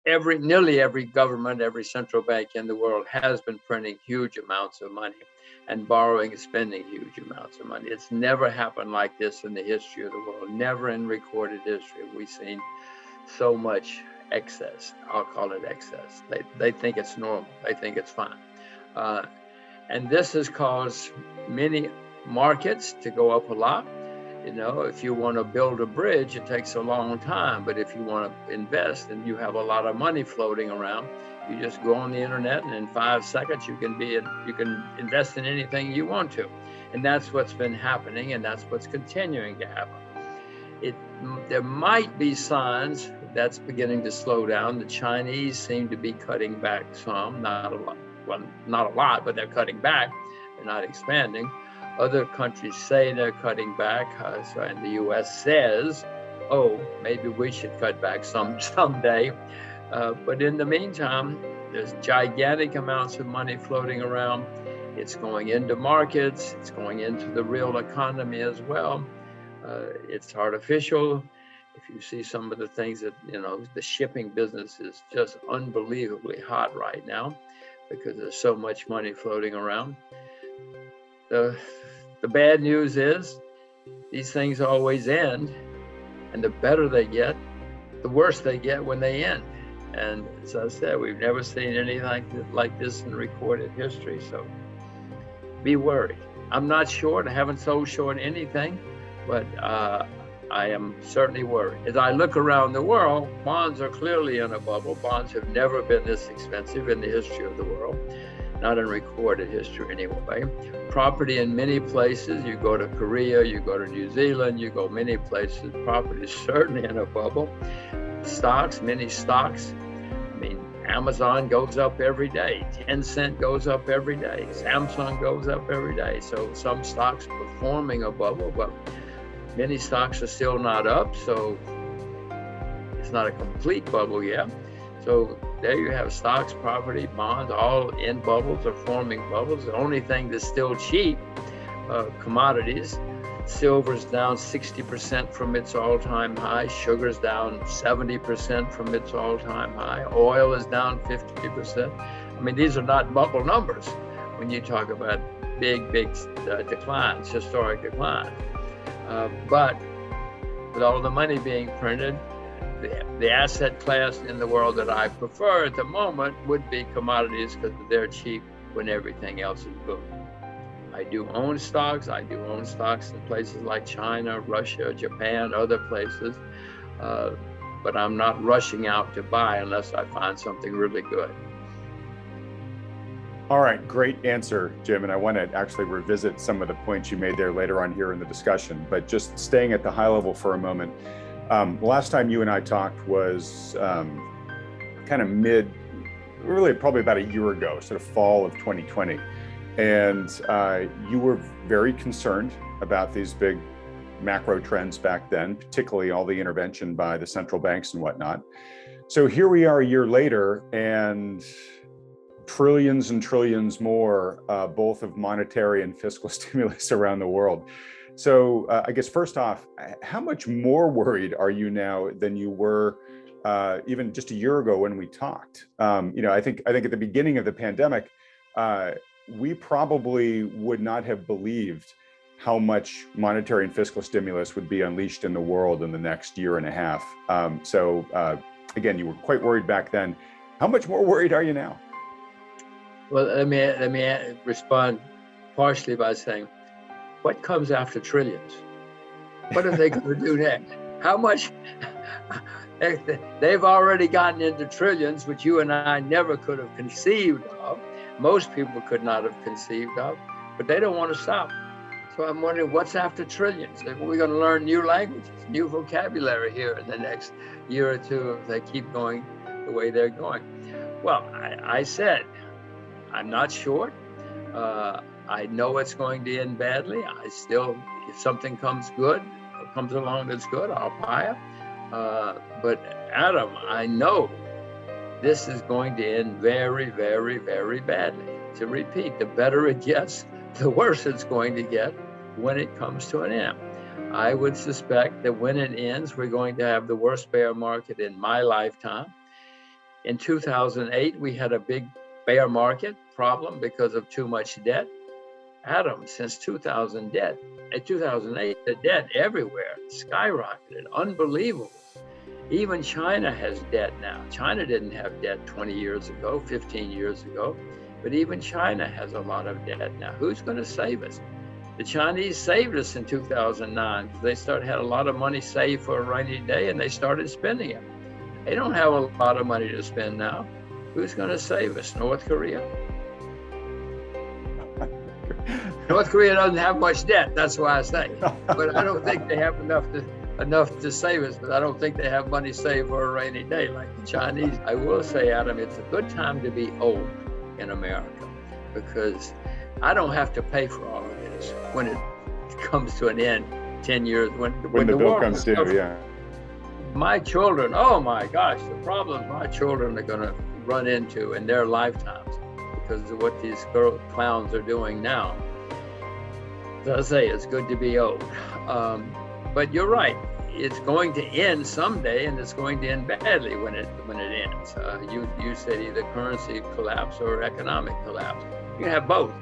nearly every government, every central bank in the world has been printing huge amounts of money and borrowing and spending huge amounts of money. It's never happened like this in the history of the world. Never in recorded history have we seen so much excess. I'll call it excess. They think it's normal. They think it's fine. And this has caused many markets to go up a lot. You know, if you want to build a bridge, it takes a long time. But if you want to invest and you have a lot of money floating around, you just go on the internet, and in 5 seconds you can invest in anything you want to. And that's what's been happening, and that's what's continuing to happen. There might be signs that's beginning to slow down. The Chinese seem to be cutting back some, not a lot. Well, not a lot, but they're cutting back. They're not expanding. Other countries say they're cutting back, and the U.S. says, "Oh, maybe we should cut back someday." But in the meantime, there's gigantic amounts of money floating around. It's going into markets. It's going into the real economy as well. It's artificial. If you see some of the things that, the shipping business is just unbelievably hot right now because there's so much money floating around. The bad news is these things always end, and the better they get, the worse they get when they end. And as I said, we've never seen anything like this in recorded history, so be worried. I'm not short. I haven't sold short anything, but I am certainly worried. As I look around the world, bonds are clearly in a bubble. Bonds have never been this expensive in the history of the world. Not in recorded history anyway. Property in many places, you go to Korea, you go to New Zealand, you go many places, property is certainly in a bubble. Stocks, many stocks, Amazon goes up every day, Tencent goes up every day, Samsung goes up every day. So some stocks performing a bubble, but many stocks are still not up, so it's not a complete bubble yet. So there you have stocks, property, bonds, all in bubbles or forming bubbles. The only thing that's still cheap, commodities. Silver's down 60% from its all-time high. Sugar's down 70% from its all-time high. Oil is down 50%. These are not bubble numbers when you talk about big declines, historic declines. But with all the money being printed, the asset class in the world that I prefer at the moment would be commodities because they're cheap when everything else is booming. I do own stocks. I do own stocks in places like China, Russia, Japan, other places. But I'm not rushing out to buy unless I find something really good. All right, great answer, Jim. And I want to actually revisit some of the points you made there later on here in the discussion. But just staying at the high level for a moment. Last time you and I talked was kind of really probably about a year ago, sort of fall of 2020. And you were very concerned about these big macro trends back then, particularly all the intervention by the central banks and whatnot. So here we are a year later, and trillions and trillions more, both of monetary and fiscal stimulus around the world. So I guess first off, how much more worried are you now than you were even just a year ago when we talked? I think at the beginning of the pandemic, we probably would not have believed how much monetary and fiscal stimulus would be unleashed in the world in the next year and a half. So again, you were quite worried back then. How much more worried are you now? Well, let me respond partially by saying, what comes after trillions? What are they going to do next? How much? They've already gotten into trillions, which you and I never could have conceived of. Most people could not have conceived of, but they don't want to stop. So I'm wondering what's after trillions? We're going to learn new languages, new vocabulary here in the next year or two if they keep going the way they're going. Well, I said, I'm not short. I know it's going to end badly. If something comes along that's good, I'll buy it. But Adam, I know this is going to end very, very, very badly. To repeat, the better it gets, the worse it's going to get when it comes to an end. I would suspect that when it ends, we're going to have the worst bear market in my lifetime. In 2008, we had a big bear market problem because of too much debt. Adam, since 2008, the debt everywhere skyrocketed, unbelievable. Even China has debt now. China didn't have debt 20 years ago, 15 years ago, but even China has a lot of debt now. Who's going to save us? The Chinese saved us in 2009 because they had a lot of money saved for a rainy day and they started spending it. They don't have a lot of money to spend now. Who's going to save us? North Korea? North Korea doesn't have much debt, that's why I say. But I don't think they have enough to save us, but I don't think they have money saved for a rainy day like the Chinese. I will say, Adam, it's a good time to be old in America because I don't have to pay for all of this when it comes to an end 10 years, when the bill comes due, yeah. My children, oh my gosh, the problems my children are going to run into in their lifetimes because of what these clowns are doing now. As I say, it's good to be old. But you're right, it's going to end someday and it's going to end badly when it ends. You said either currency collapse or economic collapse. You can have both.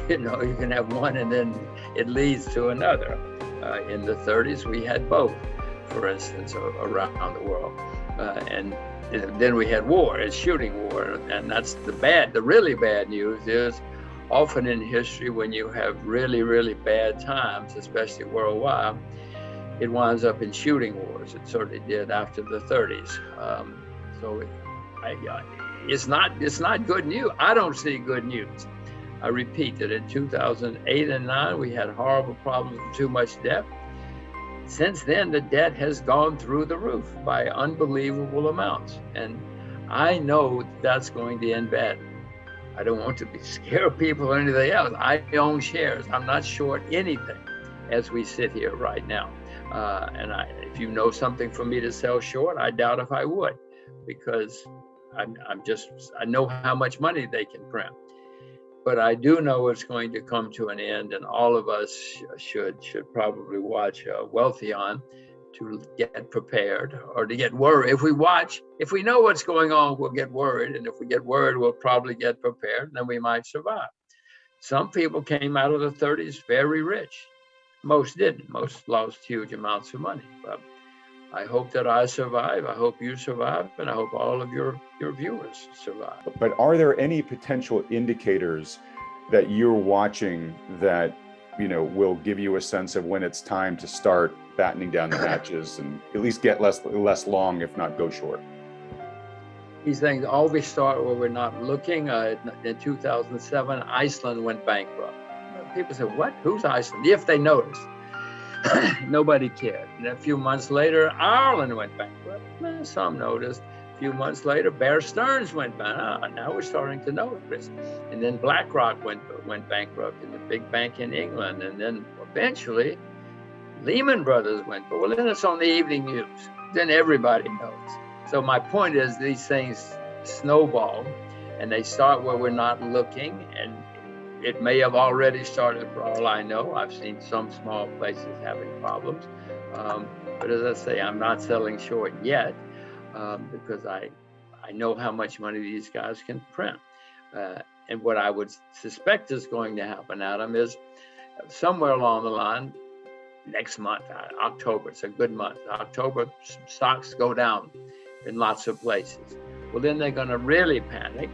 You can have one and then it leads to another. In the 30s, we had both, for instance, around the world. And then we had war, it's shooting war. And that's the really bad news is often in history when you have really, really bad times, especially worldwide, it winds up in shooting wars. It certainly did after the 30s. It's not good news. I don't see good news. I repeat that in 2008 and 9, we had horrible problems with too much debt. Since then, the debt has gone through the roof by unbelievable amounts. And I know that's going to end badly. I don't want to scare people or anything else. I own shares. I'm not short anything as we sit here right now. If you know something for me to sell short, I doubt if I would, because I know how much money they can print. But I do know it's going to come to an end, and all of us should probably watch Wealthion to get prepared or to get worried. If we know what's going on, we'll get worried. And if we get worried, we'll probably get prepared, and then we might survive. Some people came out of the 30s very rich. Most didn't. Most lost huge amounts of money. But I hope that I survive. I hope you survive, and I hope all of your viewers survive. But are there any potential indicators that you're watching that will give you a sense of when it's time to start battening down the hatches and at least get less long, if not go short? These things always start where we're not looking. In 2007, Iceland went bankrupt. People say, "What? Who's Iceland?" If they noticed. Nobody cared. And a few months later, Ireland went bankrupt. Some noticed. A few months later, Bear Stearns went bankrupt. Now we're starting to notice. And then BlackRock went bankrupt, in the big bank in England. And then eventually, Lehman Brothers went. Well, then it's on the evening news. Then everybody knows. So my point is, these things snowball, and they start where we're not looking, and it may have already started for all I know. I've seen some small places having problems. But as I say, I'm not selling short yet because I know how much money these guys can print. And what I would suspect is going to happen, Adam, is somewhere along the line, next month, October, it's a good month. October, stocks go down in lots of places. Well, then they're going to really panic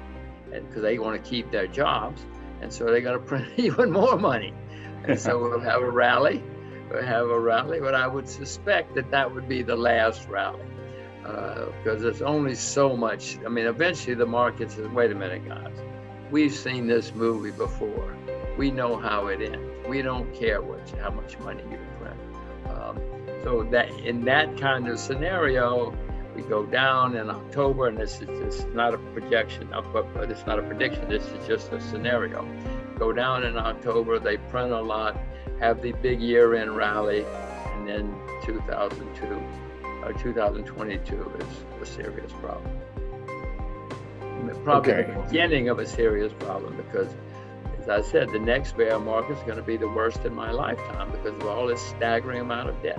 because they want to keep their jobs. And so they're going to print even more money. And so we'll have a rally. But I would suspect that would be the last rally because there's only so much. I mean, eventually the market says, wait a minute, guys. We've seen this movie before. We know how it ends. We don't care how much money you print. So that in that kind of scenario, we go down in October, and this is not a projection, but it's not a prediction. This is just a scenario. Go down in October, they print a lot, have the big year-end rally, and then 2022 is a serious problem. Probably the beginning of a serious problem because, as I said, the next bear market is going to be the worst in my lifetime because of all this staggering amount of debt.